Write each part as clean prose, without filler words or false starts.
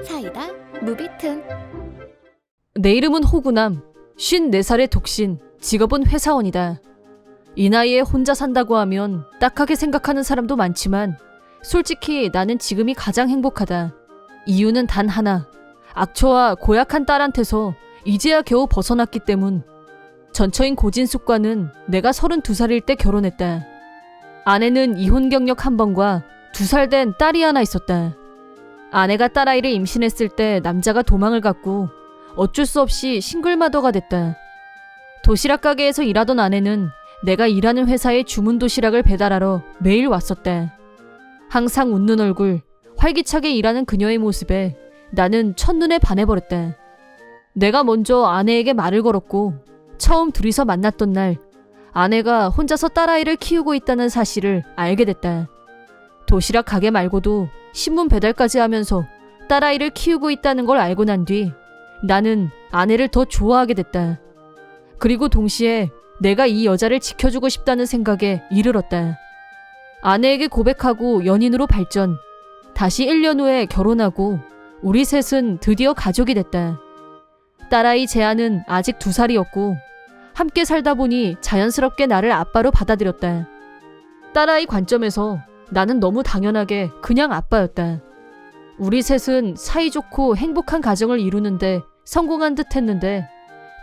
사이다 무비튼. 내 이름은 호구남, 54살의 독신, 직업은 회사원이다. 이 나이에 혼자 산다고 하면 딱하게 생각하는 사람도 많지만 솔직히 나는 지금이 가장 행복하다. 이유는 단 하나, 악처와 고약한 딸한테서 이제야 겨우 벗어났기 때문. 전처인 고진숙과는 내가 32살일 때 결혼했다. 아내는 이혼 경력 1번과 2살 된 딸이 하나 있었다. 아내가 딸아이를 임신했을 때 남자가 도망을 갔고 어쩔 수 없이 싱글마더가 됐다. 도시락 가게에서 일하던 아내는 내가 일하는 회사에 주문 도시락을 배달하러 매일 왔었다. 항상 웃는 얼굴, 활기차게 일하는 그녀의 모습에 나는 첫눈에 반해버렸다. 내가 먼저 아내에게 말을 걸었고 처음 둘이서 만났던 날 아내가 혼자서 딸아이를 키우고 있다는 사실을 알게 됐다. 도시락 가게 말고도 신문 배달까지 하면서 딸아이를 키우고 있다는 걸 알고 난 뒤 나는 아내를 더 좋아하게 됐다. 그리고 동시에 내가 이 여자를 지켜주고 싶다는 생각에 이르렀다. 아내에게 고백하고 연인으로 발전. 다시 1년 후에 결혼하고 우리 셋은 드디어 가족이 됐다. 딸아이 재아는 아직 2살이었고 함께 살다 보니 자연스럽게 나를 아빠로 받아들였다. 딸아이 관점에서 나는 너무 당연하게 그냥 아빠였다. 우리 셋은 사이좋고 행복한 가정을 이루는데 성공한 듯 했는데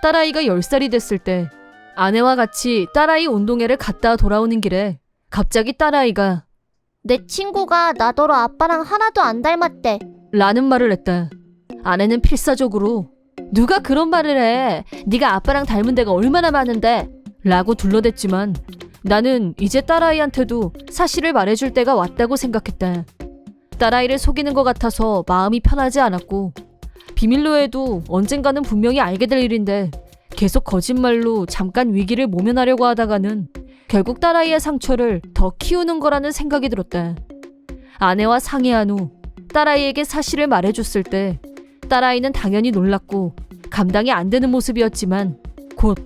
딸아이가 10살이 됐을 때 아내와 같이 딸아이 운동회를 갔다 돌아오는 길에 갑자기 딸아이가 내 친구가 나더러 아빠랑 하나도 안 닮았대. 라는 말을 했다. 아내는 필사적으로 누가 그런 말을 해? 네가 아빠랑 닮은 데가 얼마나 많은데? 라고 둘러댔지만 나는 이제 딸아이한테도 사실을 말해줄 때가 왔다고 생각했다. 딸아이를 속이는 것 같아서 마음이 편하지 않았고 비밀로 해도 언젠가는 분명히 알게 될 일인데 계속 거짓말로 잠깐 위기를 모면하려고 하다가는 결국 딸아이의 상처를 더 키우는 거라는 생각이 들었다. 아내와 상의한 후 딸아이에게 사실을 말해줬을 때 딸아이는 당연히 놀랐고 감당이 안 되는 모습이었지만 곧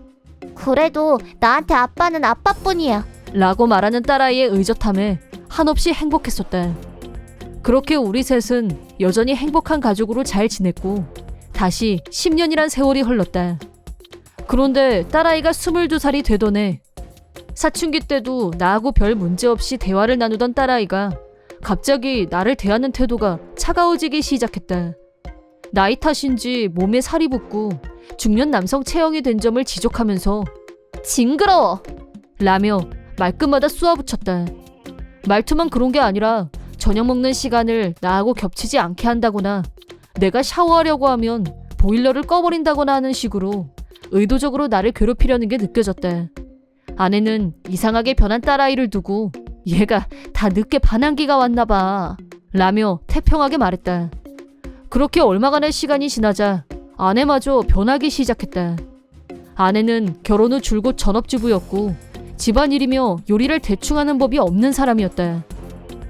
그래도 나한테 아빠는 아빠뿐이야. 라고 말하는 딸아이의 의젓함에 한없이 행복했었다. 그렇게 우리 셋은 여전히 행복한 가족으로 잘 지냈고 다시 10년이란 세월이 흘렀다. 그런데 딸아이가 22살이 되던 해 사춘기 때도 나하고 별 문제 없이 대화를 나누던 딸아이가 갑자기 나를 대하는 태도가 차가워지기 시작했다. 나이 탓인지 몸에 살이 붙고 중년 남성 체형이 된 점을 지적하면서 징그러워! 라며 말끝마다 쏘아붙였다. 말투만 그런 게 아니라 저녁 먹는 시간을 나하고 겹치지 않게 한다거나 내가 샤워하려고 하면 보일러를 꺼버린다거나 하는 식으로 의도적으로 나를 괴롭히려는 게 느껴졌다. 아내는 이상하게 변한 딸아이를 두고 얘가 다 늦게 반항기가 왔나 봐 라며 태평하게 말했다. 그렇게 얼마간의 시간이 지나자 아내마저 변하기 시작했다. 아내는 결혼 후 줄곧 전업주부였고 집안일이며 요리를 대충 하는 법이 없는 사람이었다.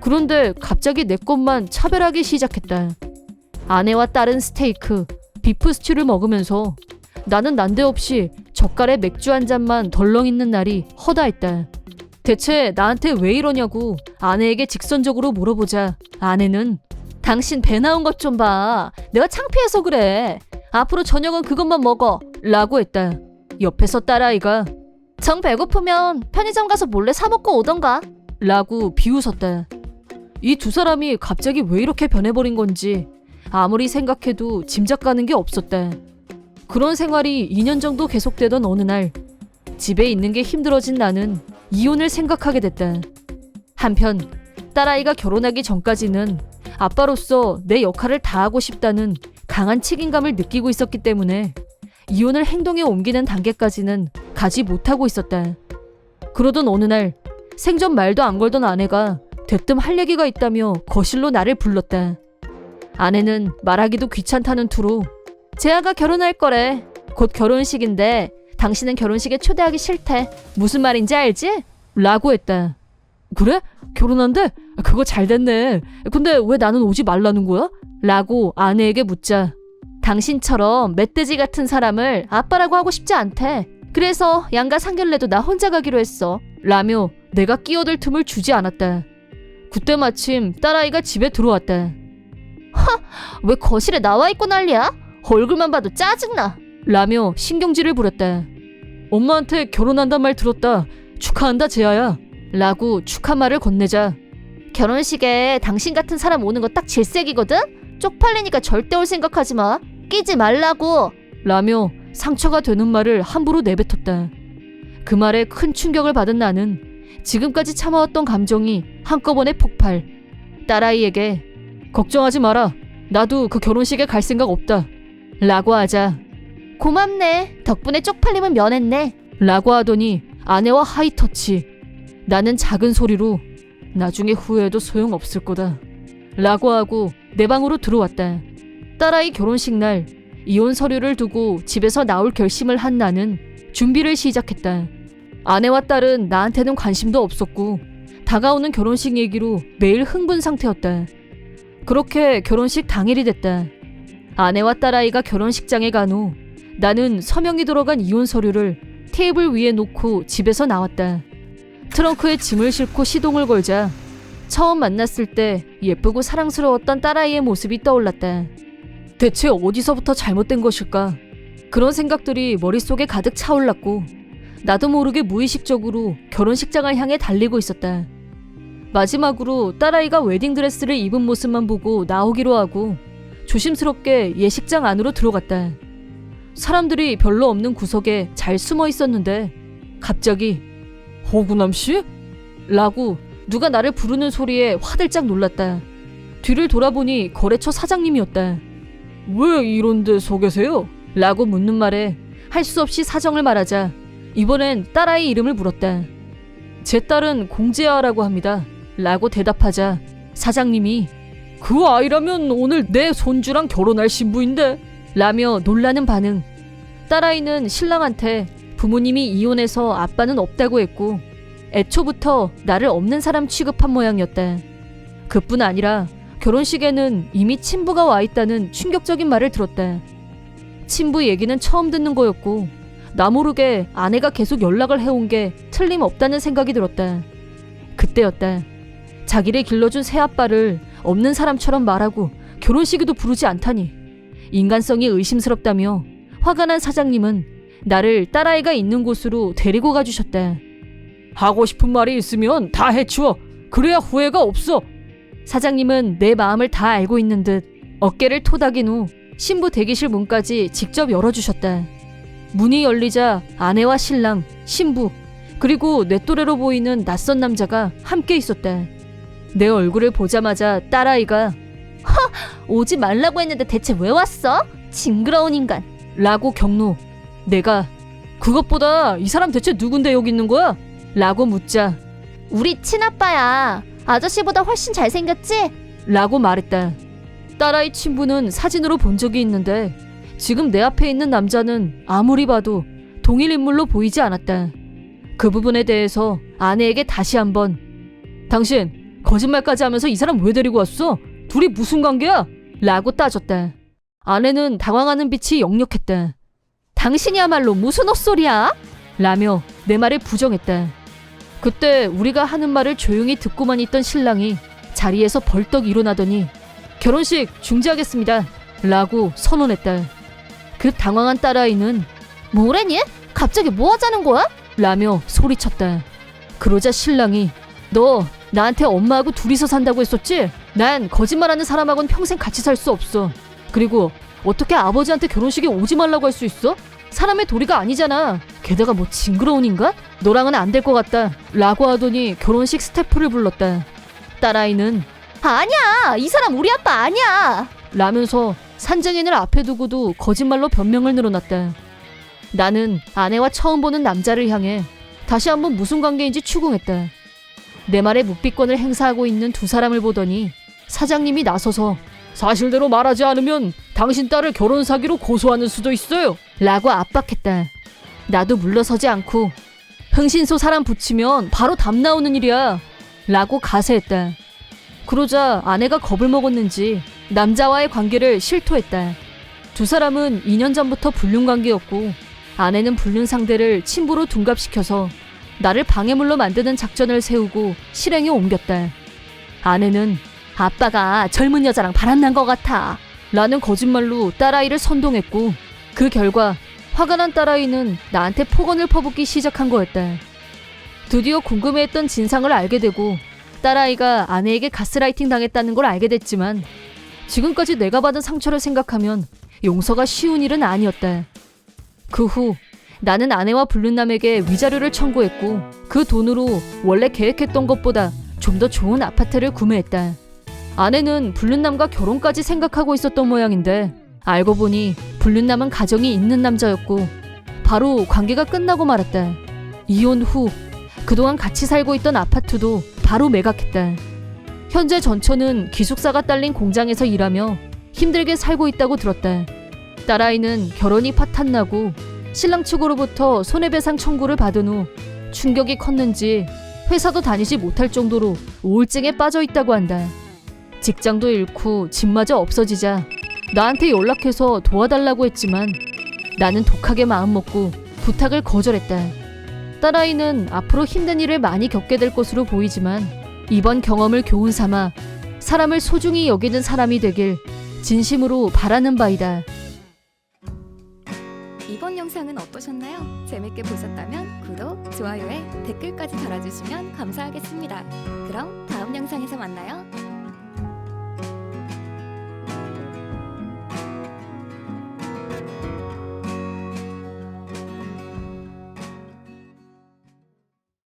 그런데 갑자기 내 것만 차별하기 시작했다. 아내와 딸은 스테이크, 비프 스튜를 먹으면서 나는 난데없이 젓갈에 맥주 한 잔만 덜렁 있는 날이 허다했다. 대체 나한테 왜 이러냐고 아내에게 직선적으로 물어보자 아내는 당신 배 나온 것 좀 봐. 내가 창피해서 그래. 앞으로 저녁은 그것만 먹어. 라고 했다. 옆에서 딸아이가 정 배고프면 편의점 가서 몰래 사 먹고 오던가. 라고 비웃었다. 이 두 사람이 갑자기 왜 이렇게 변해버린 건지 아무리 생각해도 짐작 가는 게 없었다. 그런 생활이 2년 정도 계속되던 어느 날 집에 있는 게 힘들어진 나는 이혼을 생각하게 됐다. 한편 딸아이가 결혼하기 전까지는 아빠로서 내 역할을 다하고 싶다는 강한 책임감을 느끼고 있었기 때문에 이혼을 행동에 옮기는 단계까지는 가지 못하고 있었다. 그러던 어느 날 생전 말도 안 걸던 아내가 대뜸 할 얘기가 있다며 거실로 나를 불렀다. 아내는 말하기도 귀찮다는 투로 재아가 결혼할 거래. 곧 결혼식인데 당신은 결혼식에 초대하기 싫대. 무슨 말인지 알지? 라고 했다. 그래? 결혼한대? 그거 잘 됐네. 근데 왜 나는 오지 말라는 거야? 라고 아내에게 묻자 당신처럼 멧돼지 같은 사람을 아빠라고 하고 싶지 않대. 그래서 양가 상견례도 나 혼자 가기로 했어. 라며 내가 끼어들 틈을 주지 않았다. 그때 마침 딸아이가 집에 들어왔다. 왜 거실에 나와 있고 난리야? 얼굴만 봐도 짜증나. 라며 신경질을 부렸다. 엄마한테 결혼한단 말 들었다. 축하한다 재아야. 라고 축하말을 건네자 결혼식에 당신 같은 사람 오는 거 딱 질색이거든? 쪽팔리니까 절대 올 생각하지 마. 끼지 말라고. 라며 상처가 되는 말을 함부로 내뱉었다. 그 말에 큰 충격을 받은 나는 지금까지 참아왔던 감정이 한꺼번에 폭발. 딸아이에게 걱정하지 마라. 나도 그 결혼식에 갈 생각 없다. 라고 하자 고맙네. 덕분에 쪽팔림은 면했네. 라고 하더니 아내와 하이터치. 나는 작은 소리로 나중에 후회해도 소용없을 거다. 라고 하고 내 방으로 들어왔다. 딸아이 결혼식 날 이혼 서류를 두고 집에서 나올 결심을 한 나는 준비를 시작했다. 아내와 딸은 나한테는 관심도 없었고 다가오는 결혼식 얘기로 매일 흥분 상태였다. 그렇게 결혼식 당일이 됐다. 아내와 딸아이가 결혼식장에 간 후 나는 서명이 들어간 이혼 서류를 테이블 위에 놓고 집에서 나왔다. 트렁크에 짐을 싣고 시동을 걸자 처음 만났을 때 예쁘고 사랑스러웠던 딸아이의 모습이 떠올랐다. 대체 어디서부터 잘못된 것일까? 그런 생각들이 머릿속에 가득 차올랐고 나도 모르게 무의식적으로 결혼식장을 향해 달리고 있었다. 마지막으로 딸아이가 웨딩드레스를 입은 모습만 보고 나오기로 하고 조심스럽게 예식장 안으로 들어갔다. 사람들이 별로 없는 구석에 잘 숨어 있었는데 갑자기 허구남 씨? 라고 누가 나를 부르는 소리에 화들짝 놀랐다. 뒤를 돌아보니 거래처 사장님이었다. 왜 이런 데 서 계세요? 라고 묻는 말에 할 수 없이 사정을 말하자 이번엔 딸아이 이름을 물었다. 제 딸은 공재아라고 합니다. 라고 대답하자 사장님이 그 아이라면 오늘 내 손주랑 결혼할 신부인데? 라며 놀라는 반응. 딸아이는 신랑한테 부모님이 이혼해서 아빠는 없다고 했고 애초부터 나를 없는 사람 취급한 모양이었다. 그뿐 아니라 결혼식에는 이미 친부가 와 있다는 충격적인 말을 들었다. 친부 얘기는 처음 듣는 거였고 나 모르게 아내가 계속 연락을 해온 게 틀림없다는 생각이 들었다. 그때였다. 자기를 길러준 새아빠를 없는 사람처럼 말하고 결혼식에도 부르지 않다니 인간성이 의심스럽다며 화가 난 사장님은 나를 딸아이가 있는 곳으로 데리고 가주셨다. 하고 싶은 말이 있으면 다 해치워. 그래야 후회가 없어. 사장님은 내 마음을 다 알고 있는 듯 어깨를 토닥인 후 신부 대기실 문까지 직접 열어주셨다. 문이 열리자 아내와 신랑, 신부, 그리고 내 또래로 보이는 낯선 남자가 함께 있었다. 내 얼굴을 보자마자 딸아이가 오지 말라고 했는데 대체 왜 왔어? 징그러운 인간. 라고 경로. 내가 그것보다 이 사람 대체 누군데 여기 있는 거야? 라고 묻자 우리 친아빠야. 아저씨보다 훨씬 잘생겼지? 라고 말했다. 딸아이 친부는 사진으로 본 적이 있는데 지금 내 앞에 있는 남자는 아무리 봐도 동일 인물로 보이지 않았다. 그 부분에 대해서 아내에게 다시 한번 당신 거짓말까지 하면서 이 사람 왜 데리고 왔어? 둘이 무슨 관계야? 라고 따졌다. 아내는 당황하는 빛이 역력했다. 당신이야말로 무슨 헛소리야? 라며 내 말을 부정했다. 그때 우리가 하는 말을 조용히 듣고만 있던 신랑이 자리에서 벌떡 일어나더니 결혼식 중지하겠습니다. 라고 선언했다. 그 당황한 딸아이는 뭐래니? 갑자기 뭐 하자는 거야? 라며 소리쳤다. 그러자 신랑이 너 나한테 엄마하고 둘이서 산다고 했었지? 난 거짓말하는 사람하고는 평생 같이 살 수 없어. 그리고 어떻게 아버지한테 결혼식에 오지 말라고 할 수 있어? 사람의 도리가 아니잖아. 게다가 뭐 징그러운 인간? 너랑은 안 될 것 같다. 라고 하더니 결혼식 스태프를 불렀다. 딸아이는 아니야. 이 사람 우리 아빠 아니야. 라면서 산증인을 앞에 두고도 거짓말로 변명을 늘어놨다. 나는 아내와 처음 보는 남자를 향해 다시 한번 무슨 관계인지 추궁했다. 내 말에 묵비권을 행사하고 있는 두 사람을 보더니 사장님이 나서서 사실대로 말하지 않으면 당신 딸을 결혼 사기로 고소하는 수도 있어요. 라고 압박했다. 나도 물러서지 않고 흥신소 사람 붙이면 바로 답 나오는 일이야. 라고 가세했다. 그러자 아내가 겁을 먹었는지 남자와의 관계를 실토했다. 두 사람은 2년 전부터 불륜 관계였고 아내는 불륜 상대를 친부로 둔갑시켜서 나를 방해물로 만드는 작전을 세우고 실행에 옮겼다. 아내는 아빠가 젊은 여자랑 바람난 것 같아. 라는 거짓말로 딸아이를 선동했고 그 결과 화가 난 딸아이는 나한테 폭언을 퍼붓기 시작한 거였다. 드디어 궁금해했던 진상을 알게 되고 딸아이가 아내에게 가스라이팅 당했다는 걸 알게 됐지만 지금까지 내가 받은 상처를 생각하면 용서가 쉬운 일은 아니었다. 그 후 나는 아내와 불륜남에게 위자료를 청구했고 그 돈으로 원래 계획했던 것보다 좀 더 좋은 아파트를 구매했다. 아내는 불륜남과 결혼까지 생각하고 있었던 모양인데 알고 보니 불륜남은 가정이 있는 남자였고 바로 관계가 끝나고 말았다. 이혼 후 그동안 같이 살고 있던 아파트도 바로 매각했다. 현재 전처는 기숙사가 딸린 공장에서 일하며 힘들게 살고 있다고 들었다. 딸아이는 결혼이 파탄나고 신랑 측으로부터 손해배상 청구를 받은 후 충격이 컸는지 회사도 다니지 못할 정도로 우울증에 빠져 있다고 한다. 직장도 잃고 집마저 없어지자 나한테 연락해서 도와달라고 했지만 나는 독하게 마음먹고 부탁을 거절했다. 딸아이는 앞으로 힘든 일을 많이 겪게 될 것으로 보이지만 이번 경험을 교훈 삼아 사람을 소중히 여기는 사람이 되길 진심으로 바라는 바이다. 이번 영상은 어떠셨나요? 재밌게 보셨다면 구독, 좋아요에 댓글까지 달아주시면 감사하겠습니다. 그럼 다음 영상에서 만나요.